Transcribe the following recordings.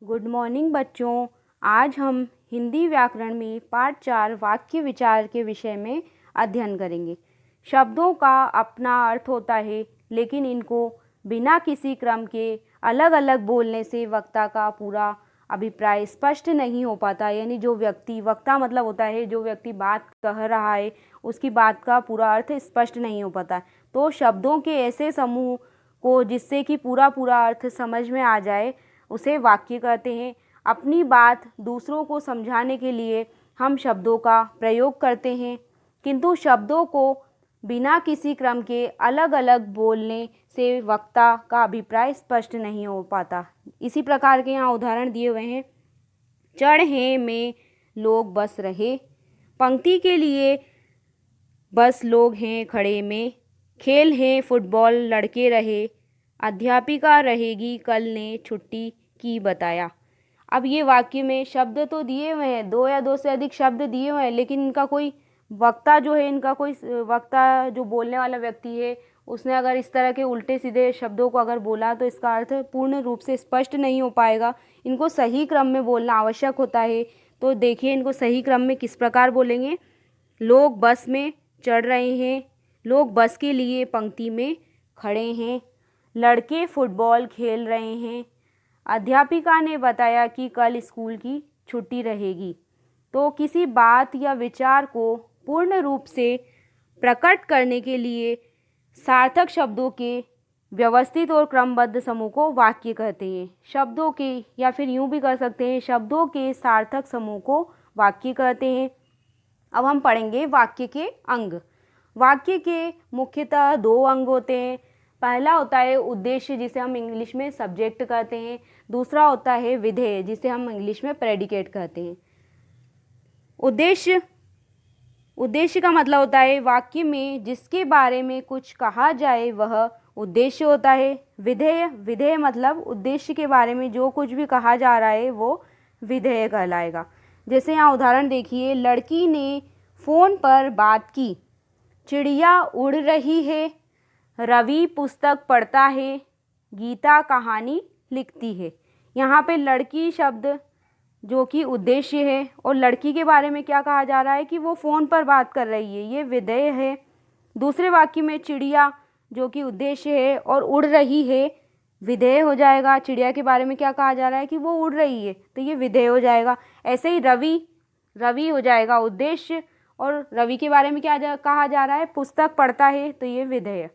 Good morning बच्चों। आज हम हिंदी व्याकरण में पाठ 4 वाक्य विचार के विषय में अध्ययन करेंगे। शब्दों का अपना अर्थ होता है, लेकिन इनको बिना किसी क्रम के अलग अलग बोलने से वक्ता का पूरा अभिप्राय स्पष्ट नहीं हो पाता। यानी जो व्यक्ति, वक्ता मतलब होता है जो व्यक्ति बात कह रहा है, उसकी बात का पूरा अर्थ स्पष्ट नहीं हो पाता। तो शब्दों के ऐसे समूह को जिससे कि पूरा अर्थ समझ में आ जाए उसे वाक्य कहते हैं। अपनी बात दूसरों को समझाने के लिए हम शब्दों का प्रयोग करते हैं, किंतु शब्दों को बिना किसी क्रम के अलग अलग बोलने से वक्ता का अभिप्राय स्पष्ट नहीं हो पाता। इसी प्रकार के यहाँ उदाहरण दिए हुए हैं। चढ़े में लोग बस रहे, पंक्ति के लिए बस लोग हैं खड़े में, खेल है फुटबॉल लड़के रहे, अध्यापिका रहेगी कल ने छुट्टी की बताया। अब ये वाक्य में शब्द तो दिए हुए हैं, दो या दो से अधिक शब्द दिए हुए हैं, लेकिन इनका कोई वक्ता जो है, इनका कोई वक्ता जो बोलने वाला व्यक्ति है, उसने अगर इस तरह के उल्टे सीधे शब्दों को अगर बोला तो इसका अर्थ पूर्ण रूप से स्पष्ट नहीं हो पाएगा। इनको सही क्रम में बोलना आवश्यक होता है। तो देखिए इनको सही क्रम में किस प्रकार बोलेंगे। लोग बस में चढ़ रहे हैं, लोग बस के लिए पंक्ति में खड़े हैं, लड़के फुटबॉल खेल रहे हैं, अध्यापिका ने बताया कि कल स्कूल की छुट्टी रहेगी। तो किसी बात या विचार को पूर्ण रूप से प्रकट करने के लिए सार्थक शब्दों के व्यवस्थित और क्रमबद्ध समूह को वाक्य कहते हैं। शब्दों के, या फिर यूँ भी कर सकते हैं, शब्दों के सार्थक समूह को वाक्य कहते हैं। अब हम पढ़ेंगे वाक्य के अंग। वाक्य के मुख्यतः दो अंग होते हैं। पहला होता है उद्देश्य, जिसे हम इंग्लिश में सब्जेक्ट कहते हैं। दूसरा होता है विधेय, जिसे हम इंग्लिश में प्रेडिकेट कहते हैं। उद्देश्य का मतलब होता है वाक्य में जिसके बारे में कुछ कहा जाए वह उद्देश्य होता है। विधेय मतलब उद्देश्य के बारे में जो कुछ भी कहा जा रहा है वो विधेय कहलाएगा। जैसे यहाँ उदाहरण देखिए, लड़की ने फ़ोन पर बात की, चिड़िया उड़ रही है, रवि पुस्तक पढ़ता है, गीता कहानी लिखती है। यहाँ पे लड़की शब्द जो कि उद्देश्य है, और लड़की के बारे में क्या कहा जा रहा है कि वो फ़ोन पर बात कर रही है, ये विधेय है। दूसरे वाक्य में चिड़िया जो कि उद्देश्य है और उड़ रही है, विधेय हो जाएगा। चिड़िया के बारे में क्या कहा जा रहा है कि वो उड़ रही है, तो ये विधेय हो जाएगा। ऐसे ही रवि हो जाएगा उद्देश्य, और रवि के बारे में क्या कहा जा रहा है, पुस्तक पढ़ता है, तो ये विधेय।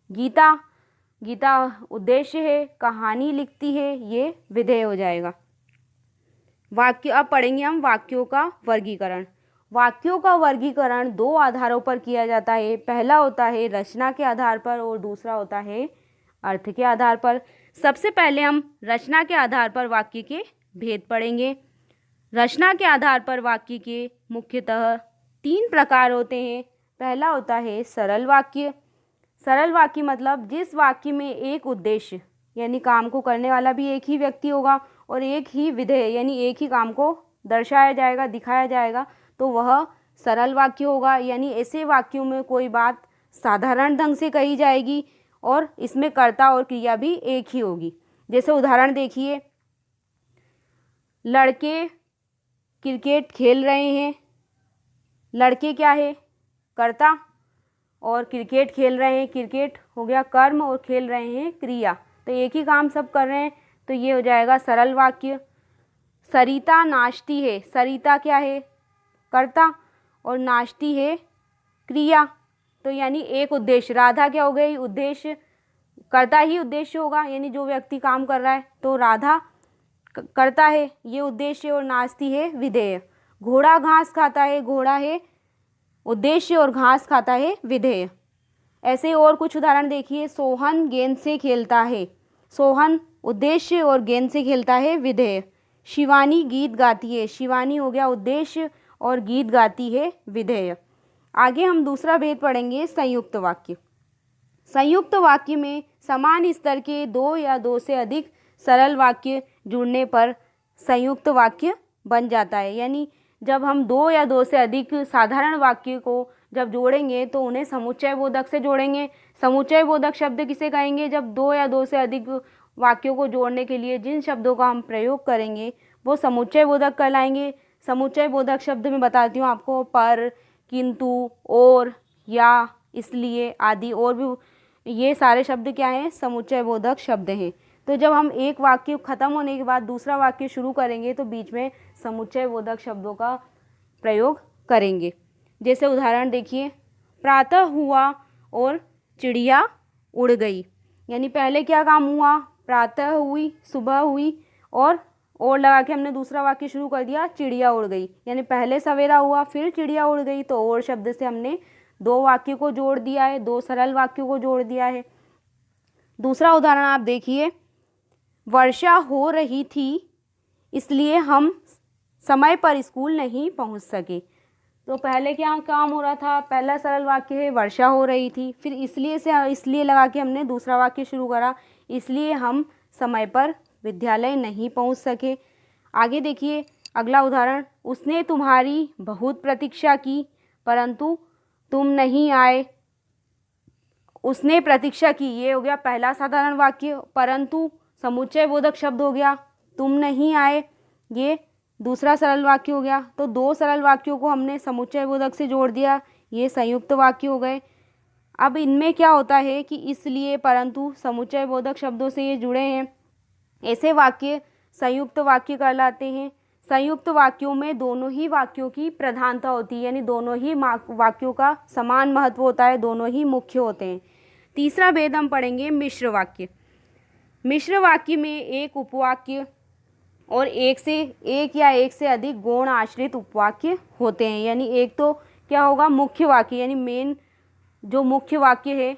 गीता उद्देश्य है, कहानी लिखती है, ये विधेय हो जाएगा। वाक्य, अब पढ़ेंगे हम वाक्यों का वर्गीकरण। वाक्यों का वर्गीकरण दो आधारों पर किया जाता है। पहला होता है रचना के आधार पर और दूसरा होता है अर्थ के आधार पर। सबसे पहले हम रचना के आधार पर वाक्य के भेद पढ़ेंगे। रचना के आधार पर वाक्य के मुख्यतः तीन प्रकार होते हैं। पहला होता है सरल वाक्य। सरल वाक्य मतलब जिस वाक्य में एक उद्देश्य यानी काम को करने वाला भी एक ही व्यक्ति होगा और एक ही विधेय यानी एक ही काम को दर्शाया जाएगा, दिखाया जाएगा, तो वह सरल वाक्य होगा। यानी ऐसे वाक्यों में कोई बात साधारण ढंग से कही जाएगी और इसमें कर्ता और क्रिया भी एक ही होगी। जैसे उदाहरण देखिए, लड़के क्रिकेट खेल रहे हैं। लड़के क्या है, कर्ता, और क्रिकेट खेल रहे हैं, क्रिकेट हो गया कर्म और खेल रहे हैं क्रिया, तो एक ही काम सब कर रहे हैं, तो ये हो जाएगा सरल वाक्य। सरिता नाचती है। सरिता क्या है, कर्ता, और नाचती है क्रिया, तो यानी एक उद्देश्य। राधा क्या हो गई, उद्देश्य, कर्ता ही उद्देश्य होगा, यानी जो व्यक्ति काम कर रहा है, तो राधा करता है, ये उद्देश्य, और नाचती है विधेय। घोड़ा घास खाता है, घोड़ा है उद्देश्य और घास खाता है विधेय। ऐसे और कुछ उदाहरण देखिए, सोहन गेंद से खेलता है। सोहन उद्देश्य और गेंद से खेलता है विधेय। शिवानी गीत गाती है। शिवानी हो गया उद्देश्य और गीत गाती है विधेय। आगे हम दूसरा भेद पढ़ेंगे, संयुक्त वाक्य। संयुक्त वाक्य में समान स्तर के दो या दो से अधिक सरल वाक्य जुड़ने पर संयुक्त वाक्य बन जाता है। यानी जब हम दो या दो से अधिक साधारण वाक्य को जब जोड़ेंगे तो उन्हें समुच्चय बोधक से जोड़ेंगे। समुच्चय बोधक शब्द किसे कहेंगे, जब दो या दो से अधिक वाक्यों को जोड़ने के लिए जिन शब्दों का हम प्रयोग करेंगे वो समुच्चय बोधक कहलाएंगे। समुच्चय बोधक शब्द में बताती हूँ आपको, पर, किंतु, और, या, इसलिए आदि, और भी ये सारे शब्द क्या हैं, समुच्चय बोधक शब्द हैं। तो जब हम एक वाक्य खत्म होने के बाद दूसरा वाक्य शुरू करेंगे तो बीच में समुच्चय बोधक शब्दों का प्रयोग करेंगे। जैसे उदाहरण देखिए, प्रातः हुआ और चिड़िया उड़ गई। यानी पहले क्या काम हुआ, प्रातः हुई, सुबह हुई, और लगा के हमने दूसरा वाक्य शुरू कर दिया, चिड़िया उड़ गई। यानी पहले सवेरा हुआ फिर चिड़िया उड़ गई, तो और शब्द से हमने दो वाक्यों को जोड़ दिया है, दो सरल वाक्यों को जोड़ दिया है। दूसरा उदाहरण आप देखिए, वर्षा हो रही थी इसलिए हम समय पर स्कूल नहीं पहुंच सके। तो पहले क्या काम हो रहा था, पहला सरल वाक्य है वर्षा हो रही थी, फिर इसलिए से इसलिए लगा के हमने दूसरा वाक्य शुरू करा, इसलिए हम समय पर विद्यालय नहीं पहुंच सके। आगे देखिए अगला उदाहरण, उसने तुम्हारी बहुत प्रतीक्षा की परंतु तुम नहीं आए। उसने प्रतीक्षा की, ये हो गया पहला साधारण वाक्य, परंतु समुच्चय बोधक शब्द हो गया, तुम नहीं आए ये दूसरा सरल वाक्य हो गया। तो दो सरल वाक्यों को हमने समुच्चय बोधक से जोड़ दिया, ये संयुक्त वाक्य हो गए। अब इनमें क्या होता है कि इसलिए, परंतु समुच्चय बोधक शब्दों से ये जुड़े हैं, ऐसे वाक्य संयुक्त वाक्य कहलाते हैं। संयुक्त वाक्यों में दोनों ही वाक्यों की प्रधानता होती है, यानी दोनों ही वाक्यों का समान महत्व होता है, दोनों ही मुख्य होते हैं। तीसरा भेद हम पढ़ेंगे मिश्र वाक्य। मिश्र वाक्य में एक उपवाक्य और एक या एक से अधिक गौण आश्रित उपवाक्य होते हैं। यानी एक तो क्या होगा, मुख्य वाक्य, यानी मेन जो मुख्य वाक्य है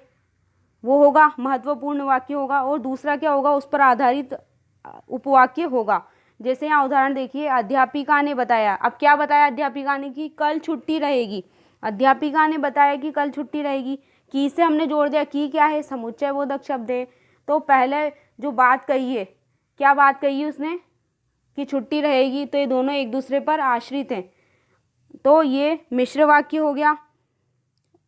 वो होगा, महत्वपूर्ण वाक्य होगा, और दूसरा क्या होगा, उस पर आधारित उपवाक्य होगा। जैसे यहाँ उदाहरण देखिए, अध्यापिका ने बताया। अब क्या बताया अध्यापिका ने, कि कल छुट्टी रहेगी। अध्यापिका ने बताया कि कल छुट्टी रहेगी, की से हमने जोड़ दिया, की क्या है, समुच्चय बोधक शब्द है। तो पहले जो बात कही है, क्या बात कही है उसने, कि छुट्टी रहेगी, तो ये दोनों एक दूसरे पर आश्रित हैं, तो ये मिश्र वाक्य हो गया।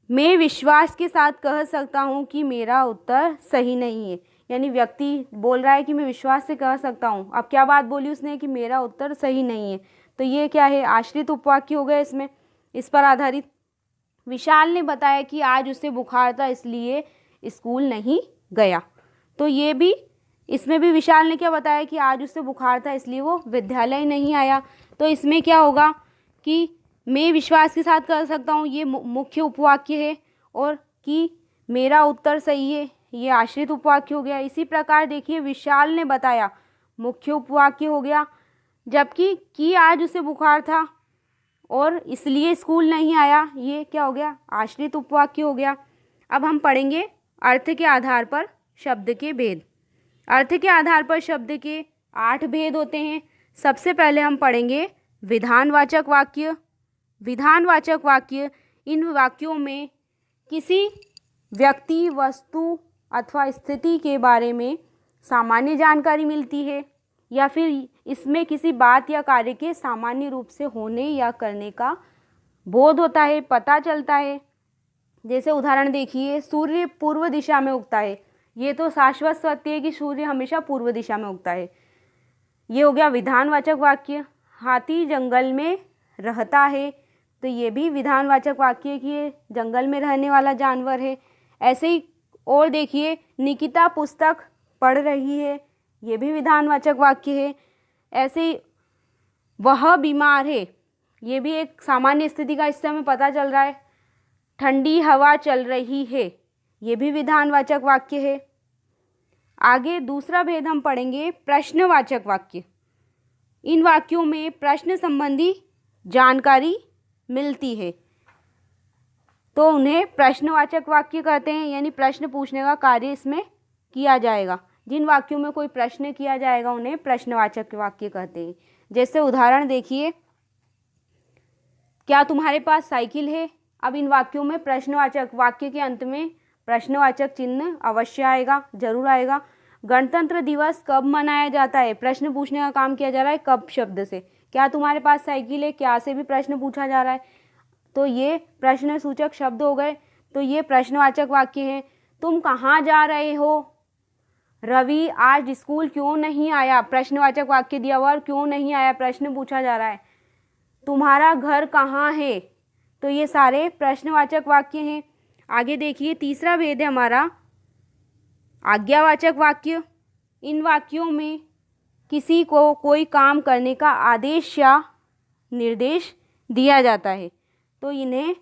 मैं विश्वास के साथ कह सकता हूँ कि मेरा उत्तर सही नहीं है। यानी व्यक्ति बोल रहा है कि मैं विश्वास से कह सकता हूँ। अब क्या बात बोली उसने, कि मेरा उत्तर सही नहीं है, तो ये क्या है, आश्रित उपवाक्य हो गया इसमें, इस पर आधारित। विशाल ने बताया कि आज उसे बुखार था इसलिए स्कूल नहीं गया, तो ये भी, इसमें भी विशाल ने क्या बताया कि आज उसे बुखार था इसलिए वो विद्यालय नहीं आया। तो इसमें क्या होगा कि मैं विश्वास के साथ कह सकता हूँ, ये मुख्य उपवाक्य है, और कि मेरा उत्तर सही है, ये आश्रित उपवाक्य हो गया। इसी प्रकार देखिए, विशाल ने बताया मुख्य उपवाक्य हो गया, जबकि कि आज उसे बुखार था और इसलिए स्कूल नहीं आया, ये क्या हो गया, आश्रित उपवाक्य हो गया। अब हम पढ़ेंगे अर्थ के आधार पर शब्द के भेद। अर्थ के आधार पर शब्द के 8 भेद होते हैं। सबसे पहले हम पढ़ेंगे विधानवाचक वाक्य। विधानवाचक वाक्य, इन वाक्यों में किसी व्यक्ति, वस्तु अथवा स्थिति के बारे में सामान्य जानकारी मिलती है, या फिर इसमें किसी बात या कार्य के सामान्य रूप से होने या करने का बोध होता है, पता चलता है। जैसे उदाहरण देखिए, सूर्य पूर्व दिशा में उगता है। ये तो शाश्वत सत्य है कि सूर्य हमेशा पूर्व दिशा में उगता है, ये हो गया विधानवाचक वाक्य। हाथी जंगल में रहता है, तो ये भी विधानवाचक वाक्य है कि ये जंगल में रहने वाला जानवर है। ऐसे ही और देखिए, निकिता पुस्तक पढ़ रही है, ये भी विधानवाचक वाक्य है। ऐसे ही वह बीमार है, ये भी एक सामान्य स्थिति का इससे हमें पता चल रहा है। ठंडी हवा चल रही है, ये भी विधानवाचक वाक्य है। आगे दूसरा भेद हम पढ़ेंगे प्रश्नवाचक वाक्य। इन वाक्यों में प्रश्न संबंधी जानकारी मिलती है, तो उन्हें प्रश्नवाचक वाक्य कहते हैं, यानी प्रश्न पूछने का कार्य इसमें किया जाएगा। जिन वाक्यों में कोई प्रश्न किया जाएगा उन्हें प्रश्नवाचक वाक्य कहते हैं। जैसे उदाहरण देखिए, क्या तुम्हारे पास साइकिल है। अब इन वाक्यों में प्रश्नवाचक वाक्य के अंत में प्रश्नवाचक चिन्ह अवश्य आएगा, जरूर आएगा। गणतंत्र दिवस कब मनाया जाता है, प्रश्न पूछने का काम किया जा रहा है कब शब्द से। क्या तुम्हारे पास साइकिल है, क्या से भी प्रश्न पूछा जा रहा है, तो ये प्रश्न सूचक शब्द हो गए, तो ये प्रश्नवाचक वाक्य हैं। तुम कहाँ जा रहे हो, रवि आज स्कूल क्यों नहीं आया, प्रश्नवाचक वाक्य दिया हुआ और क्यों नहीं आया प्रश्न पूछा जा रहा है। तुम्हारा घर कहाँ है, तो ये सारे प्रश्नवाचक वाक्य हैं। आगे देखिए तीसरा भेद है हमारा आज्ञावाचक वाक्य। इन वाक्यों में किसी को कोई काम करने का आदेश या निर्देश दिया जाता है तो इन्हें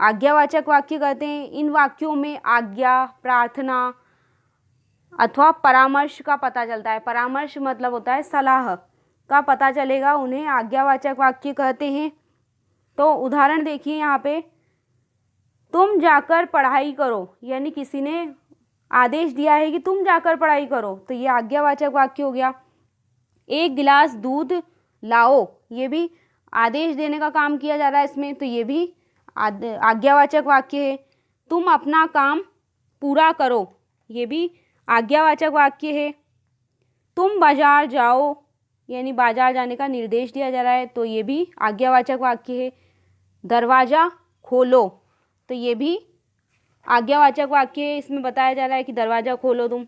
आज्ञावाचक वाक्य कहते हैं। इन वाक्यों में आज्ञा, प्रार्थना अथवा परामर्श का पता चलता है। परामर्श मतलब होता है सलाह का पता चलेगा, उन्हें आज्ञावाचक वाक्य कहते हैं। तो उदाहरण देखिए यहाँ पे, तुम जाकर पढ़ाई करो, यानी किसी ने आदेश दिया है कि तुम जाकर पढ़ाई करो, तो ये आज्ञावाचक वाक्य हो गया। एक गिलास दूध लाओ, ये भी आदेश देने का काम किया जा रहा है इसमें, तो ये भी आज्ञावाचक वाक्य है। तुम अपना काम पूरा करो, ये भी आज्ञावाचक वाक्य है। तुम बाजार जाओ, यानी बाजार जाने का निर्देश दिया जा रहा है, तो ये भी आज्ञावाचक वाक्य है। दरवाज़ा खोलो, तो ये भी आज्ञावाचक वाक्य है, इसमें बताया जा रहा है कि दरवाज़ा खोलो तुम।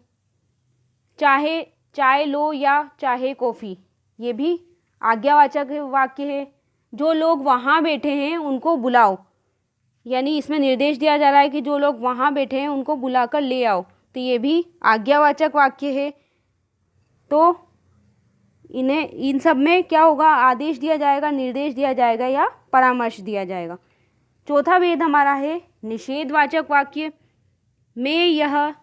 चाहे चाय लो या चाहे कॉफ़ी, ये भी आज्ञावाचक वाक्य है। जो लोग वहाँ बैठे हैं उनको बुलाओ, यानी इसमें निर्देश दिया जा रहा है कि जो लोग वहाँ बैठे हैं उनको बुलाकर ले आओ, तो ये भी आज्ञावाचक वाक्य है। तो इन सब में क्या होगा, आदेश दिया जाएगा, निर्देश दिया जाएगा या परामर्श दिया जाएगा। चौथा भेद हमारा है निषेधवाचक वाक्य में। यह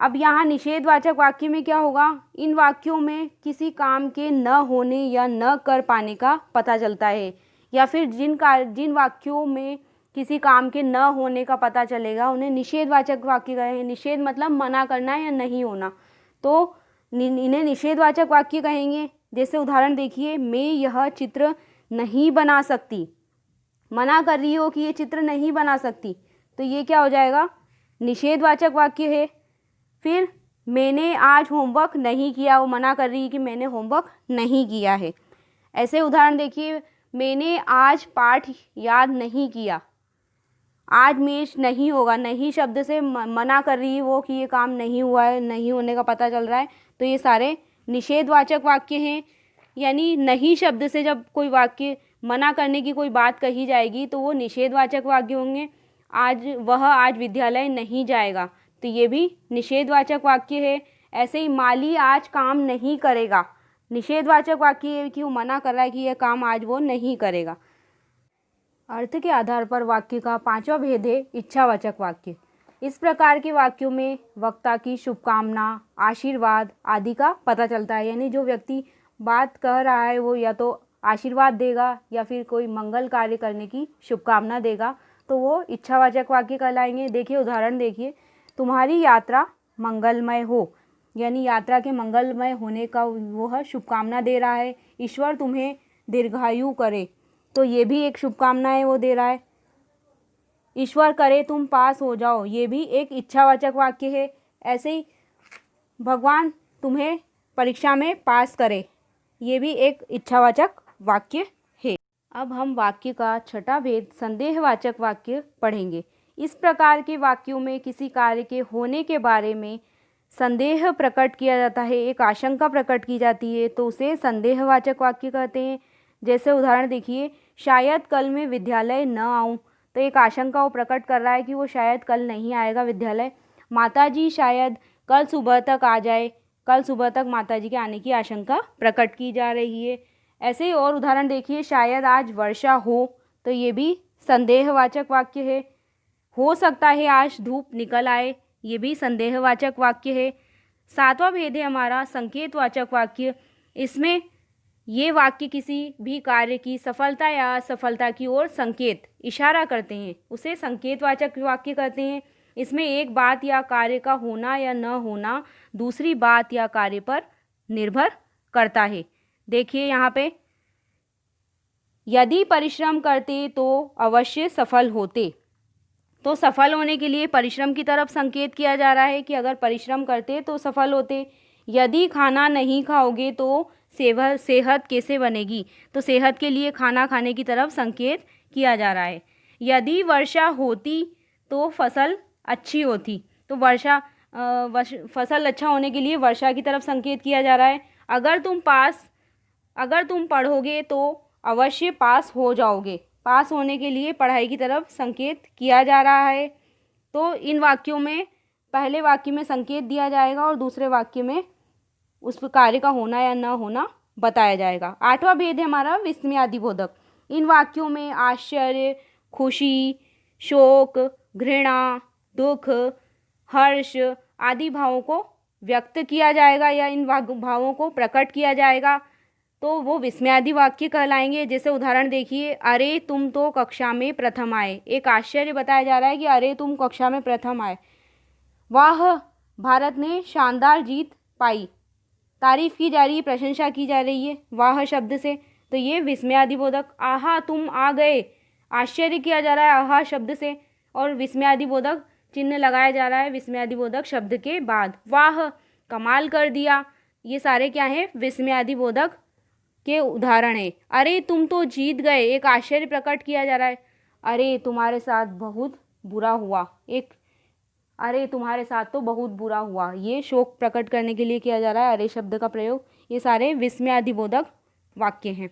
अब यहाँ निषेधवाचक वाक्य में क्या होगा, इन वाक्यों में किसी काम के न होने या न कर पाने का पता चलता है, या फिर जिन वाक्यों में किसी काम के न होने का पता चलेगा उन्हें निषेधवाचक वाक्य कहेंगे। निषेध मतलब मना करना या नहीं होना, तो इन्हें निषेधवाचक वाक्य कहेंगे। जैसे उदाहरण देखिए, मैं यह चित्र नहीं बना सकती, मना कर रही हो कि ये चित्र नहीं बना सकती, तो ये क्या हो जाएगा, निषेधवाचक वाक्य है। फिर मैंने आज होमवर्क नहीं किया, वो मना कर रही है कि मैंने होमवर्क नहीं किया है। ऐसे उदाहरण देखिए, मैंने आज पाठ याद नहीं किया, आज मैच नहीं होगा, नहीं शब्द से मना कर रही है वो कि ये काम नहीं हुआ है, नहीं होने का पता चल रहा है, तो ये सारे निषेधवाचक वाक्य हैं। यानी नहीं शब्द से जब कोई वाक्य मना करने की कोई बात कही जाएगी तो वो निषेधवाचक वाक्य होंगे। आज विद्यालय नहीं जाएगा, तो ये भी निषेधवाचक वाक्य है। ऐसे ही माली आज काम नहीं करेगा, निषेधवाचक वाक्य है कि वो मना कर रहा है कि यह काम आज वो नहीं करेगा। अर्थ के आधार पर वाक्य का पांचवा भेद है इच्छावाचक वाक्य। इस प्रकार के वाक्यों में वक्ता की शुभकामना, आशीर्वाद आदि का पता चलता है। यानी जो व्यक्ति बात कह रहा है वो या तो आशीर्वाद देगा या फिर कोई मंगल कार्य करने की शुभकामना देगा, तो वो इच्छावाचक वाक्य कहलाएंगे। देखिए उदाहरण देखिए, तुम्हारी यात्रा मंगलमय हो, यानी यात्रा के मंगलमय होने का वो शुभकामना दे रहा है। ईश्वर तुम्हें दीर्घायु करे, तो ये भी एक शुभकामना है वो दे रहा है। ईश्वर करे तुम पास हो जाओ, ये भी एक इच्छावाचक वाक्य है। ऐसे ही भगवान तुम्हें परीक्षा में पास करे, ये भी एक इच्छावाचक वाक्य है। अब हम वाक्य का छठा भेद संदेहवाचक वाक्य पढ़ेंगे। इस प्रकार के वाक्यों में किसी कार्य के होने के बारे में संदेह प्रकट किया जाता है, एक आशंका प्रकट की जाती है, तो उसे संदेहवाचक वाक्य कहते हैं। जैसे उदाहरण देखिए, शायद कल मैं विद्यालय न आऊँ, तो एक आशंका वो प्रकट कर रहा है कि वो शायद कल नहीं आएगा विद्यालय। माताजी शायद कल सुबह तक आ जाए, कल सुबह तक माताजी के आने की आशंका प्रकट की जा रही है। ऐसे ही और उदाहरण देखिए, शायद आज वर्षा हो, तो ये भी संदेहवाचक वाक्य है। हो सकता है आज धूप निकल आए, ये भी संदेहवाचक वाक्य है। सातवां भेद है हमारा संकेतवाचक वाक्य। इसमें ये वाक्य किसी भी कार्य की सफलता या असफलता की ओर संकेत, इशारा करते हैं, उसे संकेतवाचक वाक्य कहते हैं। इसमें एक बात या कार्य का होना या न होना दूसरी बात या कार्य पर निर्भर करता है। देखिए यहाँ पे, यदि परिश्रम करते तो अवश्य सफल होते, तो सफल होने के लिए परिश्रम की तरफ संकेत किया जा रहा है कि अगर परिश्रम करते तो सफल होते। यदि खाना नहीं खाओगे तो सेहत कैसे बनेगी, तो सेहत के लिए खाना खाने की तरफ संकेत किया जा रहा है। यदि वर्षा होती तो फसल अच्छी होती, तो वर्षा फसल अच्छा होने के लिए वर्षा की तरफ संकेत किया जा रहा है। अगर तुम पढ़ोगे तो अवश्य पास हो जाओगे। पास होने के लिए पढ़ाई की तरफ संकेत किया जा रहा है। तो इन वाक्यों में पहले वाक्य में संकेत दिया जाएगा और दूसरे वाक्य में उस कार्य का होना या न होना बताया जाएगा। 8वां भेद है हमारा विस्मयादिबोधक। इन वाक्यों में आश्चर्य, खुशी, शोक, घृणा, दुख, हर्ष आदि भावों को व्यक्त किया जाएगा या इन भावों को प्रकट किया जाएगा, तो वो विस्मयादि वाक्य कहलाएंगे। जैसे उदाहरण देखिए, अरे तुम तो कक्षा में प्रथम आए। एक आश्चर्य बताया जा रहा है कि अरे तुम कक्षा में प्रथम आए। वाह, भारत ने शानदार जीत पाई। तारीफ की जा रही है, प्रशंसा की जा रही है वाह शब्द से, तो ये विस्मयादिबोधक। आहा, तुम आ गए, आश्चर्य किया जा रहा है आहा शब्द से, और विस्मयादिबोधक चिन्ह लगाया जा रहा है विस्मयादिबोधक शब्द के बाद। वाह, कमाल कर दिया, ये सारे क्या हैं? विस्मयादिबोधक के उदाहरण है। अरे तुम तो जीत गए, एक आश्चर्य प्रकट किया जा रहा है। अरे तुम्हारे साथ बहुत बुरा हुआ, एक अरे तुम्हारे साथ तो बहुत बुरा हुआ, ये शोक प्रकट करने के लिए किया जा रहा है अरे शब्द का प्रयोग। ये सारे विस्मयादिबोधक वाक्य हैं।